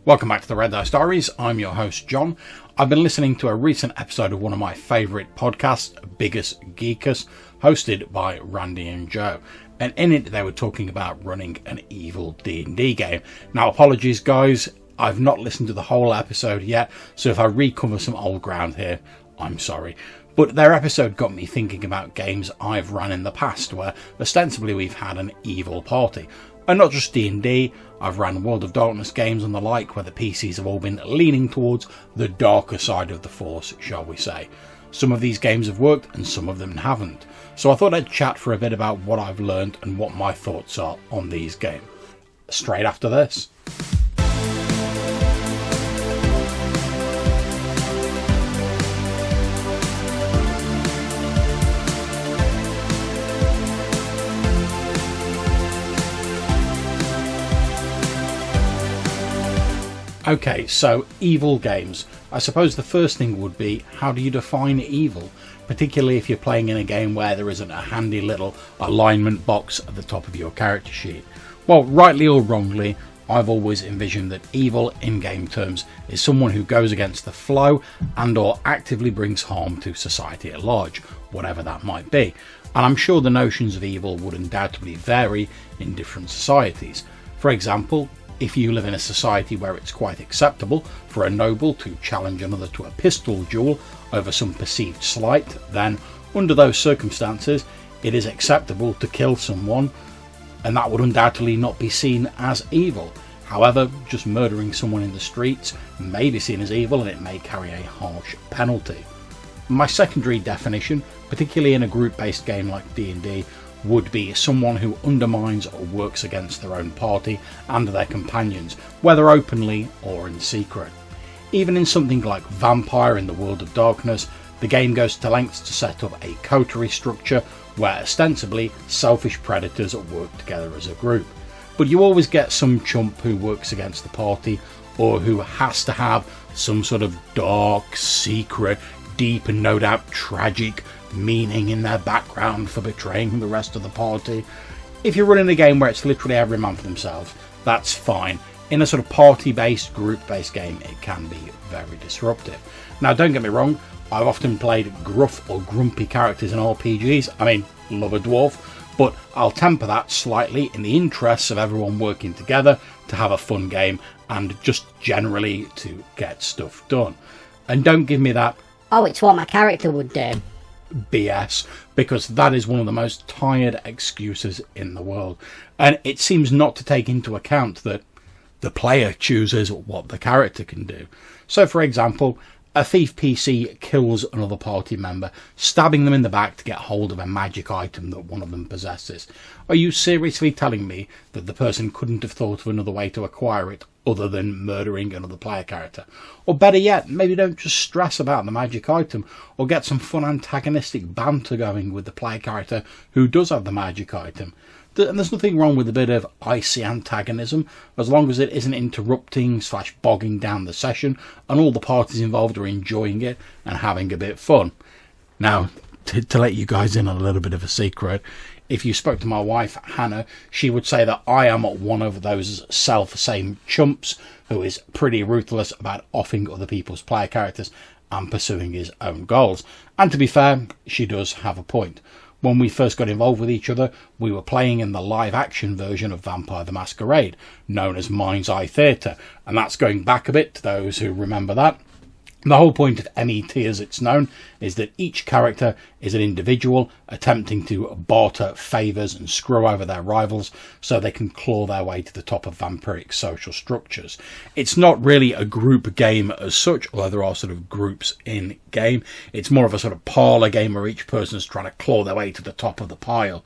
Welcome back to the Red Dice Diaries. I'm your host, John. I've been listening to a recent episode of one of my favourite podcasts, Biggus Geekus I, hosted by Randy and Joe. And in it, they were talking about running an evil D&D game. Now, apologies, guys. I've not listened to the whole episode yet, so if I recover some old ground here, I'm sorry. But their episode got me thinking about games I've run in the past, where ostensibly we've had an evil party. And not just D&D, I've ran World of Darkness games and the like, where the PCs have all been leaning towards the darker side of the Force, shall we say. Some of these games have worked and some of them haven't. So I thought I'd chat for a bit about what I've learned and what my thoughts are on these games. Straight after this. Okay, so evil games. I suppose the first thing would be, how do you define evil? Particularly if you're playing in a game where there isn't a handy little alignment box at the top of your character sheet. Well, rightly or wrongly, I've always envisioned that evil in game terms is someone who goes against the flow and or actively brings harm to society at large, whatever that might be. And I'm sure the notions of evil would undoubtedly vary in different societies. For example, if you live in a society where it's quite acceptable for a noble to challenge another to a pistol duel over some perceived slight, then under those circumstances it is acceptable to kill someone, and that would undoubtedly not be seen as evil. However, just murdering someone in the streets may be seen as evil, and it may carry a harsh penalty. My secondary definition, particularly in a group-based game like D&D, would be someone who undermines or works against their own party and their companions, whether openly or in secret. Even in something like Vampire in the World of Darkness, the game goes to lengths to set up a coterie structure where ostensibly selfish predators work together as a group. But you always get some chump who works against the party, or who has to have some sort of dark, secret, deep and no doubt tragic meaning in their background for betraying the rest of the party. If you're running a game where it's literally every man for themselves, that's fine. In a sort of party-based, group-based game, it can be very disruptive. Now, don't get me wrong, I've often played gruff or grumpy characters in RPGs. I mean, love a dwarf, but I'll temper that slightly in the interests of everyone working together to have a fun game and just generally to get stuff done. And don't give me that, "Oh, it's what my character would do," BS, because that is one of the most tired excuses in the world, and it seems not to take into account that the player chooses what the character can do. So for example, a thief PC kills another party member, stabbing them in the back to get hold of a magic item that one of them possesses. Are you seriously telling me that the person couldn't have thought of another way to acquire it other than murdering another player character? Or better yet, maybe don't just stress about the magic item, or get some fun antagonistic banter going with the player character who does have the magic item. And there's nothing wrong with a bit of icy antagonism, as long as it isn't interrupting / bogging down the session and all the parties involved are enjoying it and having a bit of fun. Now, to let you guys in on a little bit of a secret, if you spoke to my wife, Hannah, she would say that I am one of those self-same chumps who is pretty ruthless about offing other people's player characters and pursuing his own goals. And to be fair, she does have a point. When we first got involved with each other, we were playing in the live-action version of Vampire the Masquerade, known as Mind's Eye Theatre, and that's going back a bit to those who remember that. The whole point of MET, as it's known, is that each character is an individual attempting to barter favours and screw over their rivals so they can claw their way to the top of vampiric social structures. It's not really a group game as such, although there are sort of groups in game. It's more of a sort of parlour game where each person's trying to claw their way to the top of the pile.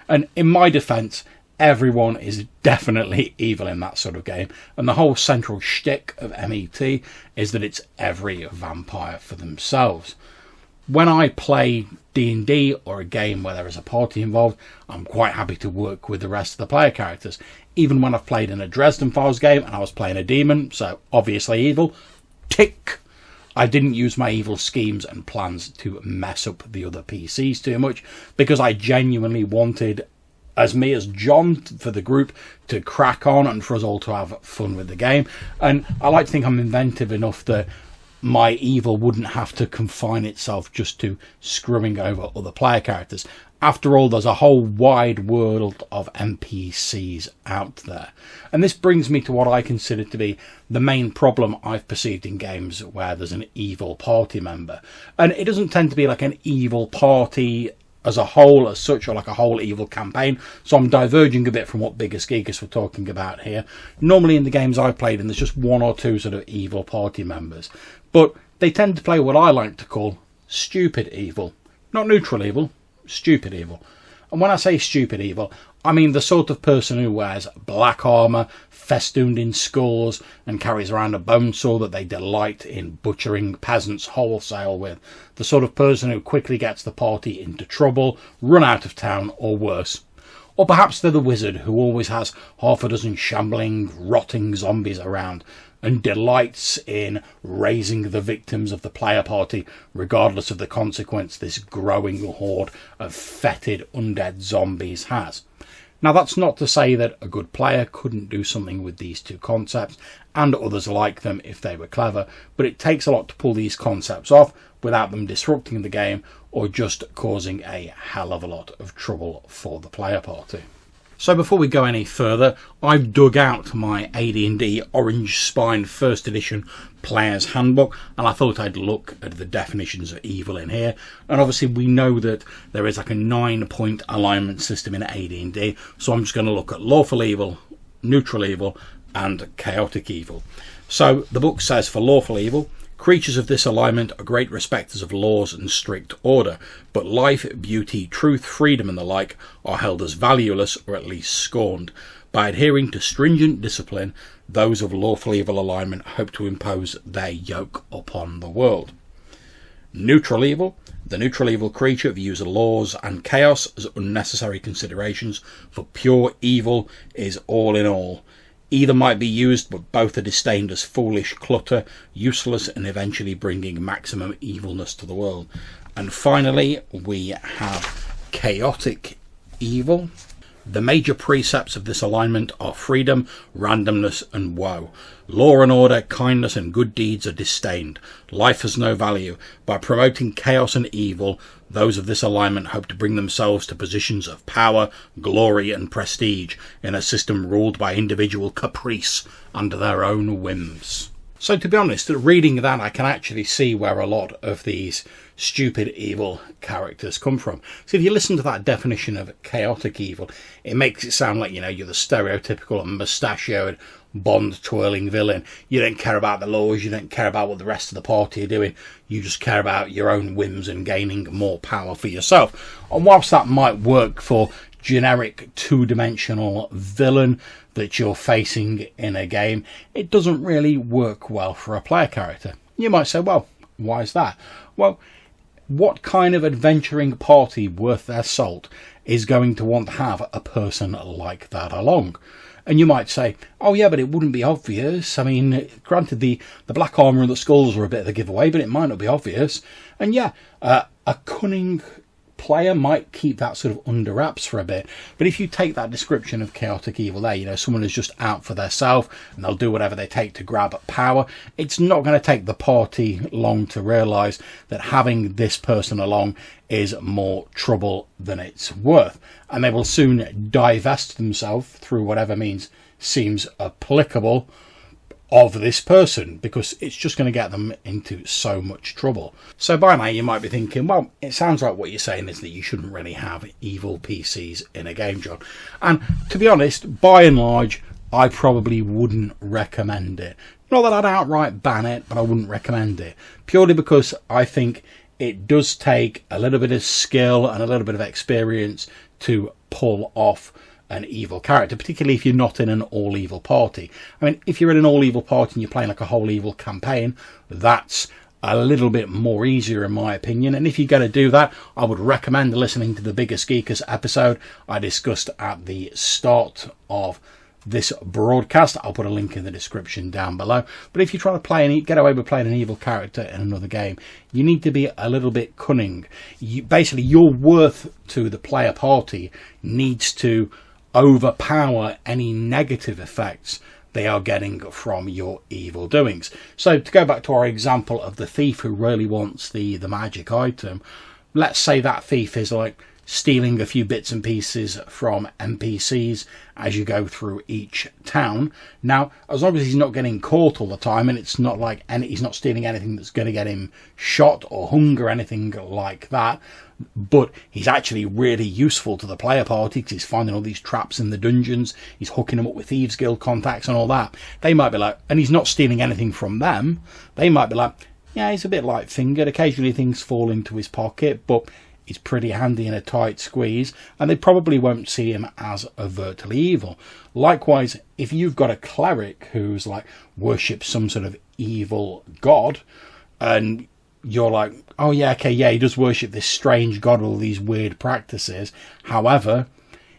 And in my defence, everyone is definitely evil in that sort of game, and the whole central shtick of MET is that it's every vampire for themselves. When I play D&D or a game where there is a party involved, I'm quite happy to work with the rest of the player characters. Even when I've played in a Dresden Files game and I was playing a demon, so obviously evil, tick. I didn't use my evil schemes and plans to mess up the other PCs too much, because I genuinely wanted as me, as John, for the group to crack on and for us all to have fun with the game. And I like to think I'm inventive enough that my evil wouldn't have to confine itself just to screwing over other player characters. After all, there's a whole wide world of NPCs out there. And this brings me to what I consider to be the main problem I've perceived in games where there's an evil party member. And it doesn't tend to be like an evil party as a whole, as such, or like a whole evil campaign. So I'm diverging a bit from what Biggus Geekus were talking about here. Normally in the games I've played, and there's just one or two sort of evil party members. But they tend to play what I like to call stupid evil. Not neutral evil, stupid evil. And when I say stupid evil, I mean the sort of person who wears black armour, festooned in skulls, and carries around a bone saw that they delight in butchering peasants wholesale with. The sort of person who quickly gets the party into trouble, run out of town, or worse. Or perhaps they're the wizard who always has half a dozen shambling, rotting zombies around, and delights in raising the victims of the player party regardless of the consequence this growing horde of fetid undead zombies has. Now, that's not to say that a good player couldn't do something with these two concepts, and others like them if they were clever, but it takes a lot to pull these concepts off without them disrupting the game or just causing a hell of a lot of trouble for the player party. So before we go any further, I've dug out my AD&D Orange Spine 1st Edition Player's Handbook, and I thought I'd look at the definitions of evil in here. And obviously we know that there is like a 9-point alignment system in AD&D, so I'm just going to look at lawful evil, neutral evil, and chaotic evil. So the book says for lawful evil, creatures of this alignment are great respecters of laws and strict order, but life, beauty, truth, freedom and the like are held as valueless or at least scorned. By adhering to stringent discipline, those of lawful evil alignment hope to impose their yoke upon the world. Neutral evil. The neutral evil creature views laws and chaos as unnecessary considerations, for pure evil is all in all. Either might be used, but both are disdained as foolish clutter, useless and eventually bringing maximum evilness to the world. And finally, we have chaotic evil. The major precepts of this alignment are freedom, randomness and woe. Law and order, kindness and good deeds are disdained. Life has no value. By promoting chaos and evil, those of this alignment hope to bring themselves to positions of power, glory and prestige in a system ruled by individual caprice under their own whims. So to be honest, reading that I can actually see where a lot of these stupid evil characters come from. So if you listen to that definition of chaotic evil, it makes it sound like, you're the stereotypical mustachioed, bond-twirling villain. You don't care about the laws, you don't care about what the rest of the party are doing, you just care about your own whims and gaining more power for yourself. And whilst that might work for generic two-dimensional villain that you're facing in a game, it doesn't really work well for a player character. You might say, well, why is that? Well, what kind of adventuring party worth their salt is going to want to have a person like that along? And you might say, oh yeah, but it wouldn't be obvious. I mean, granted, the black armour and the skulls are a bit of a giveaway, but it might not be obvious. And yeah, a cunning player might keep that sort of under wraps for a bit. But if you take that description of chaotic evil there, someone who's just out for theirself and they'll do whatever they take to grab power, it's not going to take the party long to realise that having this person along is more trouble than it's worth. And they will soon divest themselves through whatever means seems applicable of this person, because it's just going to get them into so much trouble. So by now you might be thinking, well, it sounds like what you're saying is that you shouldn't really have evil PCs in a game, John. And to be honest, by and large, I probably wouldn't recommend it. Not that I'd outright ban it, but I wouldn't recommend it. Purely because I think it does take a little bit of skill and a little bit of experience to pull off an evil character, particularly if you're not in an all-evil party. I mean, if you're in an all-evil party and you're playing like a whole evil campaign, that's a little bit more easier in my opinion. And if you're going to do that, I would recommend listening to the Biggus Geekus episode I discussed at the start of this broadcast. I'll put a link in the description down below. But if you're trying to get away with playing an evil character in another game, you need to be a little bit cunning. Basically, your worth to the player party needs to overpower any negative effects they are getting from your evil doings. So to go back to our example of the thief who really wants the magic item, let's say that thief is like stealing a few bits and pieces from NPCs as you go through each town. Now, as long as he's not getting caught all the time, and it's not like he's not stealing anything that's going to get him shot or hung or anything like that, but he's actually really useful to the player party because he's finding all these traps in the dungeons, he's hooking them up with Thieves Guild contacts and all that. They might be like, and he's not stealing anything from them, they might be like, yeah, he's a bit light-fingered, occasionally things fall into his pocket, but he's pretty handy in a tight squeeze, and they probably won't see him as overtly evil. Likewise, if you've got a cleric who's like worships some sort of evil god, and you're like, oh yeah, okay, yeah, he does worship this strange god with all these weird practices. However,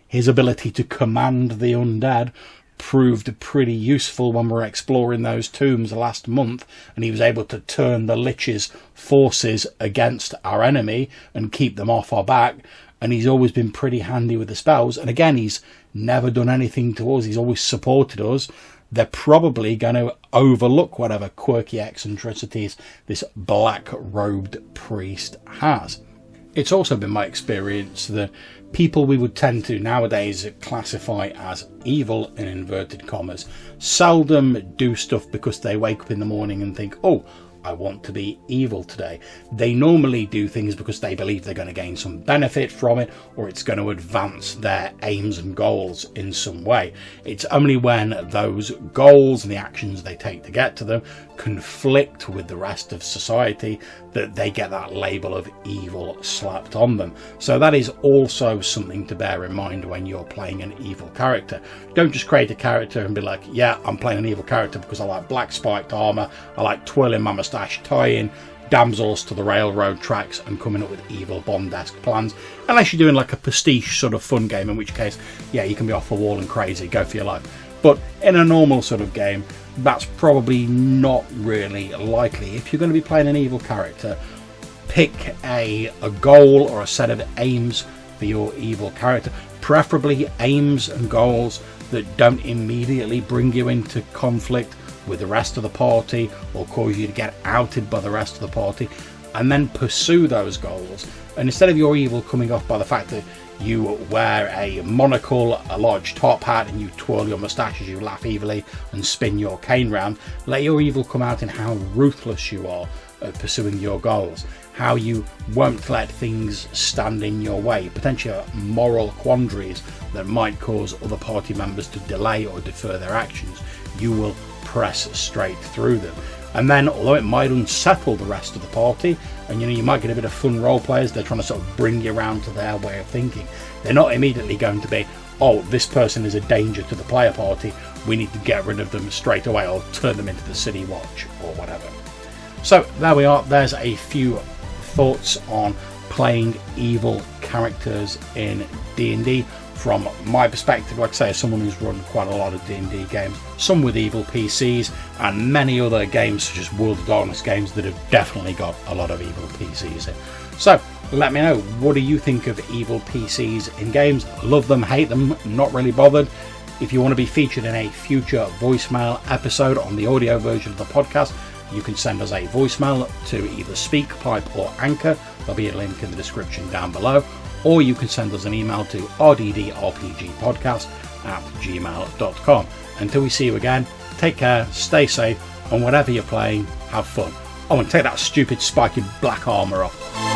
his ability to command the undead proved pretty useful when we were exploring those tombs last month, and he was able to turn the Lich's forces against our enemy and keep them off our back, and he's always been pretty handy with the spells. And again, he's never done anything to us, he's always supported us. They're probably going to overlook whatever quirky eccentricities this black-robed priest has. It's also been my experience that people we would tend to nowadays classify as evil, in inverted commas, seldom do stuff because they wake up in the morning and think, oh, I want to be evil today. They normally do things because they believe they're going to gain some benefit from it, or it's going to advance their aims and goals in some way. It's only when those goals and the actions they take to get to them conflict with the rest of society that they get that label of evil slapped on them. So that is also something to bear in mind when you're playing an evil character. Don't just create a character and be like, yeah, I'm playing an evil character because I like black spiked armour, I like twirling my moustache, tying damsels to the railroad tracks and coming up with evil Bond-esque plans, unless you're doing like a pastiche sort of fun game, in which case, yeah, you can be off the wall and crazy, go for your life. But in a normal sort of game, that's probably not really likely. If you're going to be playing an evil character, pick a goal or a set of aims for your evil character, preferably aims and goals that don't immediately bring you into conflict with the rest of the party or cause you to get outed by the rest of the party, and then pursue those goals. And instead of your evil coming off by the fact that you wear a monocle, a large top hat, and you twirl your moustache as you laugh evilly and spin your cane round, let your evil come out in how ruthless you are at pursuing your goals, how you won't let things stand in your way, potential moral quandaries that might cause other party members to delay or defer their actions. You will press straight through them. And then, although it might unsettle the rest of the party, and you might get a bit of fun role players, they're trying to sort of bring you around to their way of thinking. They're not immediately going to be, oh, this person is a danger to the player party, we need to get rid of them straight away or turn them into the city watch or whatever. So there we are. There's a few thoughts on playing evil characters in D&D from my perspective, like I say, as someone who's run quite a lot of D&D games, some with evil PCs, and many other games such as World of Darkness games that have definitely got a lot of evil PCs in. So let me know, what do you think of evil PCs in games? Love them, hate them, not really bothered. If you want to be featured in a future voicemail episode on the audio version of the podcast, you can send us a voicemail to either SpeakPipe or Anchor. There'll be a link in the description down below. Or you can send us an email to rddrpgpodcast@gmail.com. Until we see you again, take care, stay safe, and whatever you're playing, have fun. Oh, and take that stupid spiky black armour off.